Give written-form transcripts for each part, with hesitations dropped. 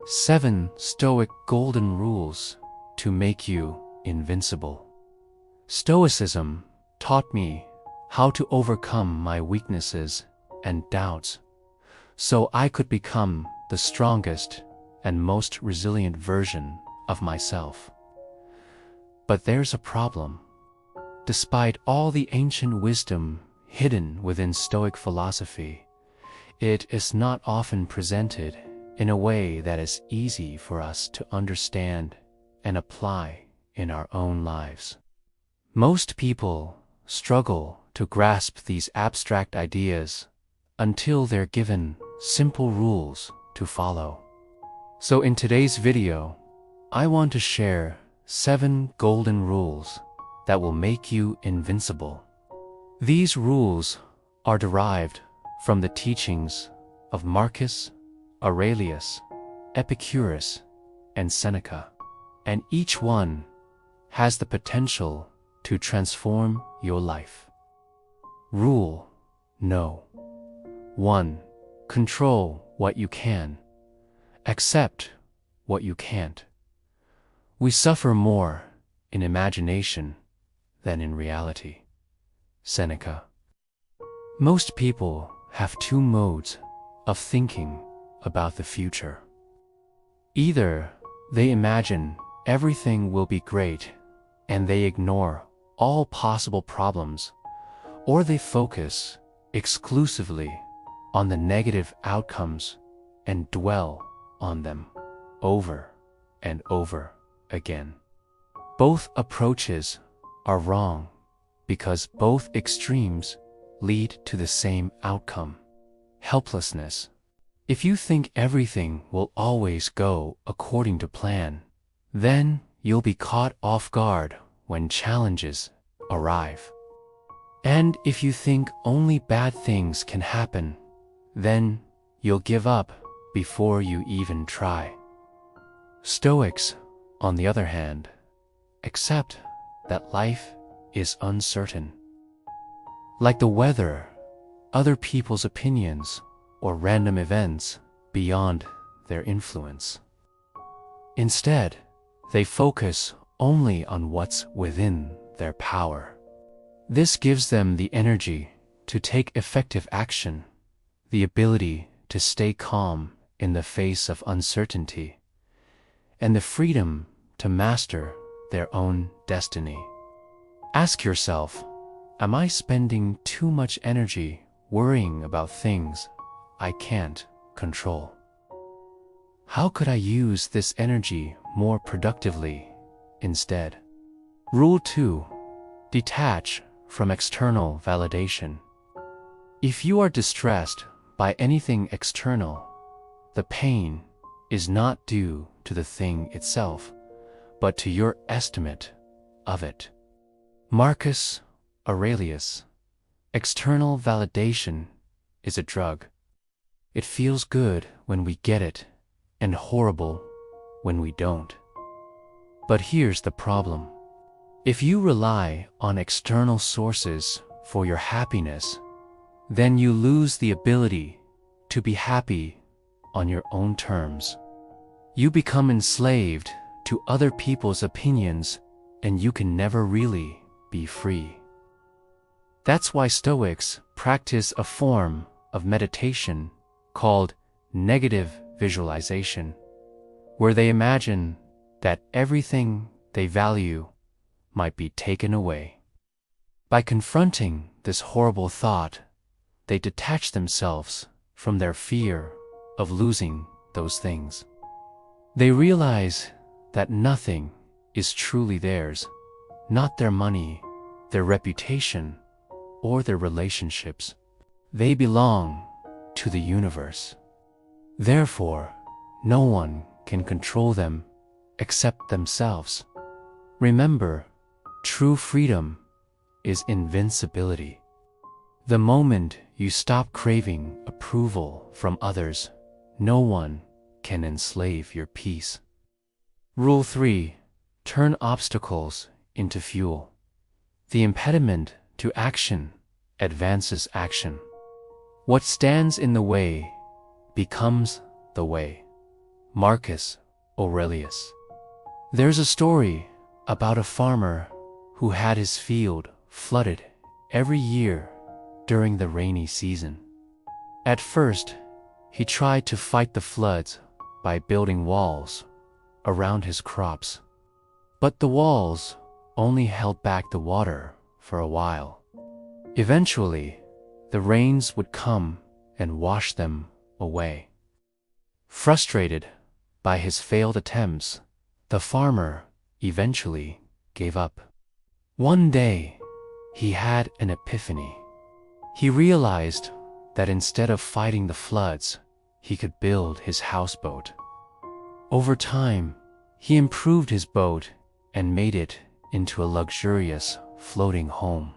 7 Stoic Golden Rules to make you invincible. Stoicism taught me how to overcome my weaknesses and doubts, so I could become the strongest and most resilient version of myself. But there's a problem. Despite all the ancient wisdom hidden within Stoic philosophy, it is not often presented in a way that is easy for us to understand and apply in our own lives. Most people struggle to grasp these abstract ideas until they're given simple rules to follow. So in today's video, I want to share 7 golden rules that will make you invincible. These rules are derived from the teachings of Marcus Aurelius, Epictetus, and Seneca, and each one has the potential to transform your life. Rule No. 1. Control what you can. Accept what you can't. We suffer more in imagination than in reality. Seneca. Most people have 2 modes of thinking about the future. Either they imagine everything will be great and they ignore all possible problems, or they focus exclusively on the negative outcomes and dwell on them over and over again. Both approaches are wrong because both extremes lead to the same outcome: helplessness. If you think everything will always go according to plan, then you'll be caught off guard when challenges arrive. And if you think only bad things can happen, then you'll give up before you even try. Stoics, on the other hand, accept that life is uncertain. Like the weather, other people's opinions, or random events beyond their influence. Instead, they focus only on what's within their power. This gives them the energy to take effective action, the ability to stay calm in the face of uncertainty, and the freedom to master their own destiny. Ask yourself, am I spending too much energy worrying about things I can't control? How could I use this energy more productively instead? Rule 2. Detach from external validation. If you are distressed by anything external, the pain is not due to the thing itself, but to your estimate of it. Marcus Aurelius. External validation is a drug. It feels good when we get it, and horrible when we don't. But here's the problem. If you rely on external sources for your happiness, then you lose the ability to be happy on your own terms. You become enslaved to other people's opinions, and you can never really be free. That's why Stoics practice a form of meditation called negative visualization, where they imagine that everything they value might be taken away. By confronting this horrible thought, they detach themselves from their fear of losing those things. They realize that nothing is truly theirs, not their money, their reputation, or their relationships. They belong to the universe. Therefore, no one can control them except themselves. Remember, true freedom is invincibility. The moment you stop craving approval from others, no one can enslave your peace. Rule 3. Turn obstacles into fuel. The impediment to action advances action. What stands in the way becomes the way. Marcus Aurelius. There's a story about a farmer who had his field flooded every year during the rainy season. At first, he tried to fight the floods by building walls around his crops. But the walls only held back the water for a while. Eventually, the rains would come and wash them away. Frustrated by his failed attempts, the farmer eventually gave up. One day, he had an epiphany. He realized that instead of fighting the floods, he could build his houseboat. Over time, he improved his boat and made it into a luxurious floating home.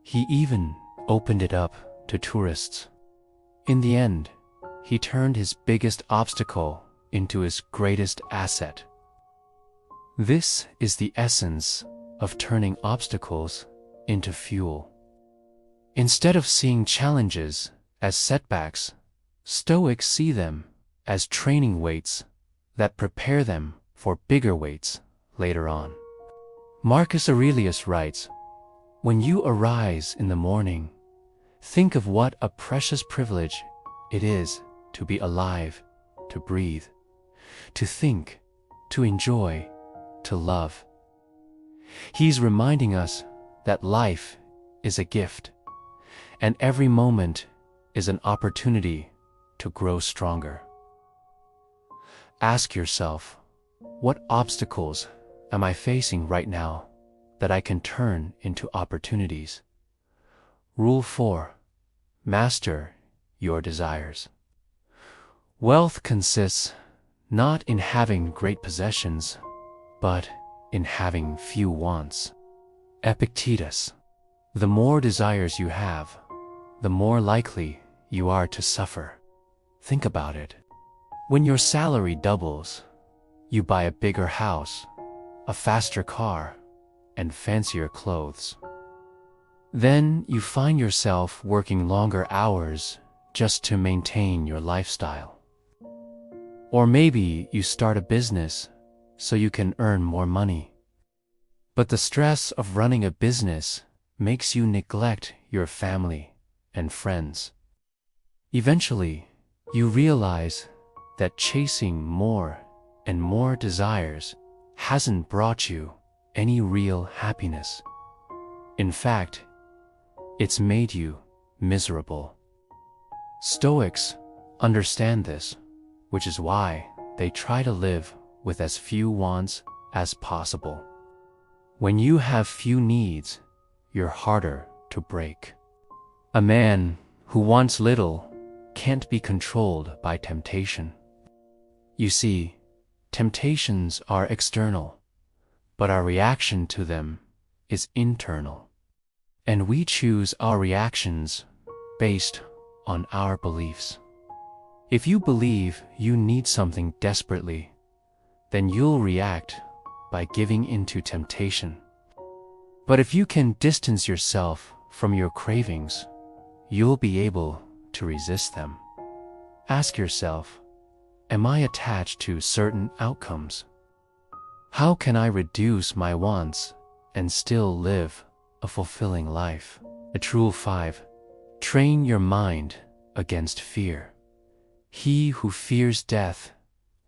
He even opened it up to tourists. In the end, he turned his biggest obstacle into his greatest asset. This is the essence of turning obstacles into fuel. Instead of seeing challenges as setbacks, Stoics see them as training weights that prepare them for bigger weights later on. Marcus Aurelius writes, "When you arise in the morning, think of what a precious privilege it is to be alive, to breathe, to think, to enjoy, to love." He's reminding us that life is a gift, and every moment is an opportunity to grow stronger. Ask yourself, what obstacles am I facing right now that I can turn into opportunities? Rule 4. Master your desires. Wealth consists not in having great possessions, but in having few wants. Epictetus. The more desires you have, the more likely you are to suffer. Think about it. When your salary doubles, you buy a bigger house, a faster car, and fancier clothes. Then you find yourself working longer hours just to maintain your lifestyle. Or maybe you start a business so you can earn more money. But the stress of running a business makes you neglect your family and friends. Eventually, you realize that chasing more and more desires hasn't brought you any real happiness. In fact, it's made you miserable. Stoics understand this, which is why they try to live with as few wants as possible. When you have few needs, you're harder to break. A man who wants little can't be controlled by temptation. You see, temptations are external, but our reaction to them is internal. And we choose our reactions based on our beliefs. If you believe you need something desperately, then you'll react by giving into temptation. But if you can distance yourself from your cravings, you'll be able to resist them. Ask yourself, am I attached to certain outcomes? How can I reduce my wants and still live a fulfilling life? Rule 5. Train your mind against fear. He who fears death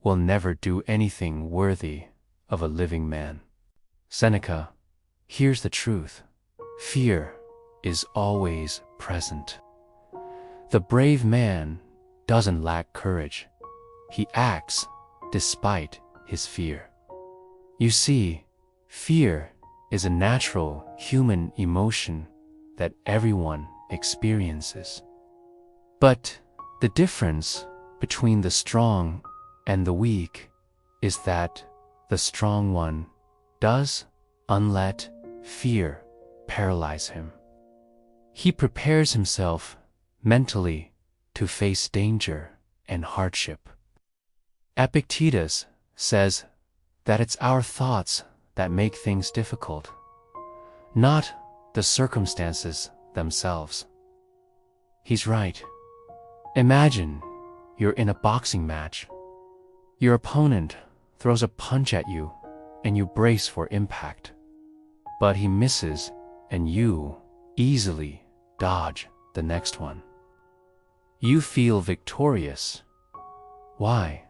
will never do anything worthy of a living man. Seneca. Here's the truth. Fear is always present. The brave man doesn't lack courage. He acts despite his fear. You see, fear is a natural human emotion that everyone experiences. But the difference between the strong and the weak is that the strong one does unlet fear paralyze him. He prepares himself mentally to face danger and hardship. Epictetus says that it's our thoughts that make things difficult, not the circumstances themselves. He's right. Imagine you're in a boxing match. Your opponent throws a punch at you, and you brace for impact. But he misses, and you easily dodge the next one. You feel victorious. Why?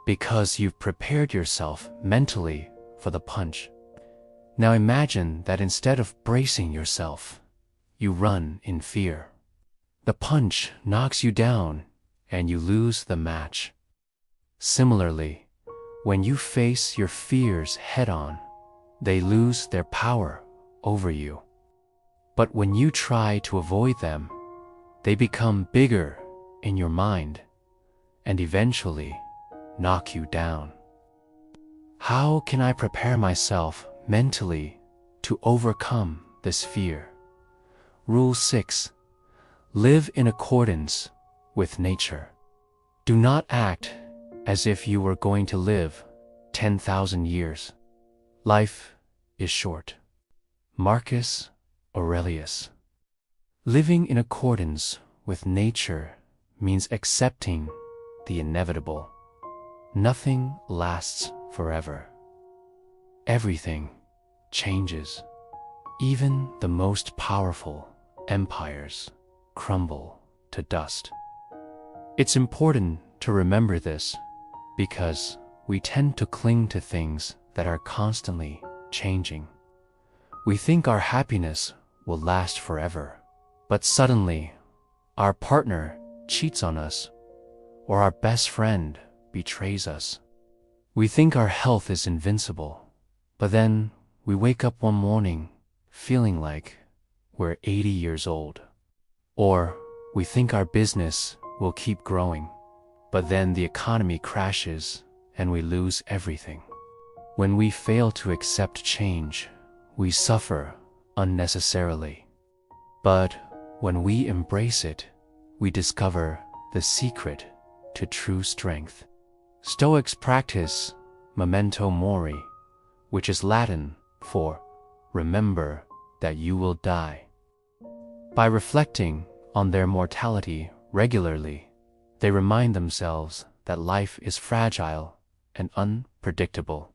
Because you've prepared yourself mentally for the punch. Now imagine that instead of bracing yourself, you run in fear. The punch knocks you down, and you lose the match. Similarly, when you face your fears head-on, they lose their power over you. But when you try to avoid them, they become bigger in your mind and eventually knock you down. How can I prepare myself mentally to overcome this fear? Rule 6. Live in accordance with nature. Do not act as if you were going to live 10,000 years. Life is short. Marcus Aurelius. Living in accordance with nature means accepting the inevitable. Nothing lasts forever. Everything changes. Even the most powerful empires crumble to dust. It's important to remember this because we tend to cling to things that are constantly changing. We think our happiness will last forever, but suddenly our partner cheats on us or our best friend betrays us. We think our health is invincible, but then we wake up one morning feeling like we're 80 years old. Or we think our business will keep growing, but then the economy crashes and we lose everything. When we fail to accept change, we suffer unnecessarily. But when we embrace it, we discover the secret to true strength. Stoics practice memento mori, which is Latin for remember that you will die. By reflecting on their mortality regularly, they remind themselves that life is fragile and unpredictable.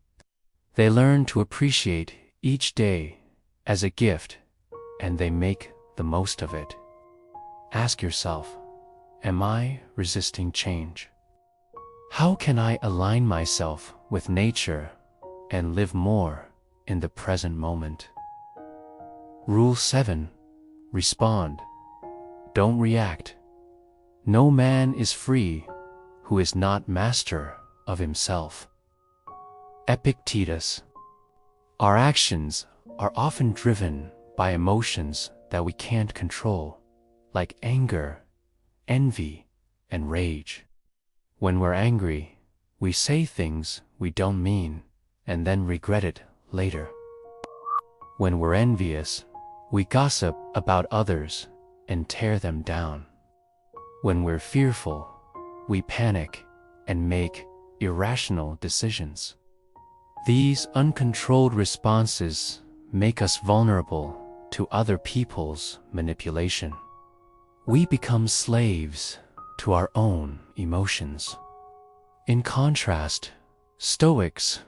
They learn to appreciate each day as a gift, and they make the most of it. Ask yourself, am I resisting change? How can I align myself with nature and live more in the present moment? Rule 7. Respond. Don't react. No man is free who is not master of himself. Epictetus. Our actions are often driven by emotions that we can't control, like anger, envy, and rage. When we're angry, we say things we don't mean and then regret it later. When we're envious, we gossip about others and tear them down. When we're fearful, we panic and make irrational decisions. These uncontrolled responses make us vulnerable to other people's manipulation. We become slaves to our own emotions. In contrast, Stoics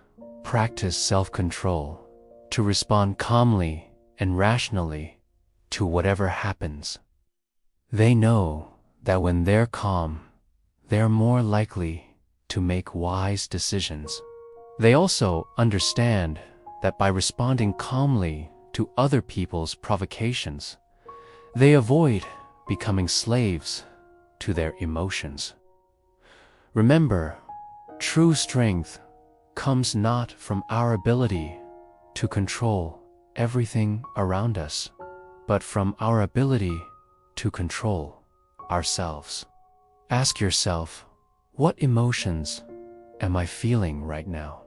practice self-control to respond calmly and rationally to whatever happens. They know that when they're calm, they're more likely to make wise decisions. They also understand that by responding calmly to other people's provocations, they avoid becoming slaves to their emotions. Remember, true strength comes not from our ability to control everything around us, but from our ability to control ourselves. Ask yourself, what emotions am I feeling right now?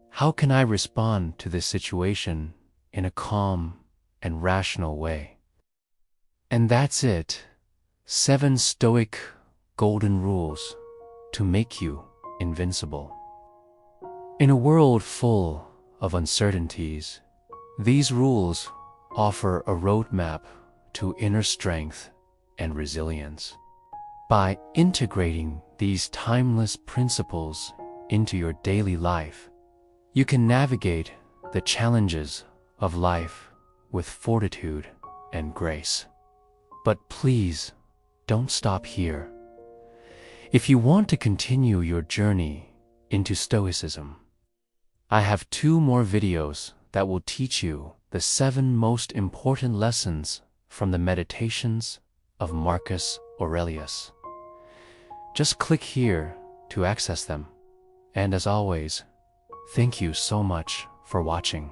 How can I respond to this situation in a calm and rational way? And that's it. 7 Stoic golden rules to make you invincible. In a world full of uncertainties, these rules offer a roadmap to inner strength and resilience. By integrating these timeless principles into your daily life, you can navigate the challenges of life with fortitude and grace. But please, don't stop here. If you want to continue your journey into Stoicism, I have 2 more videos that will teach you the 7 most important lessons from the Meditations of Marcus Aurelius. Just click here to access them. And as always, thank you so much for watching.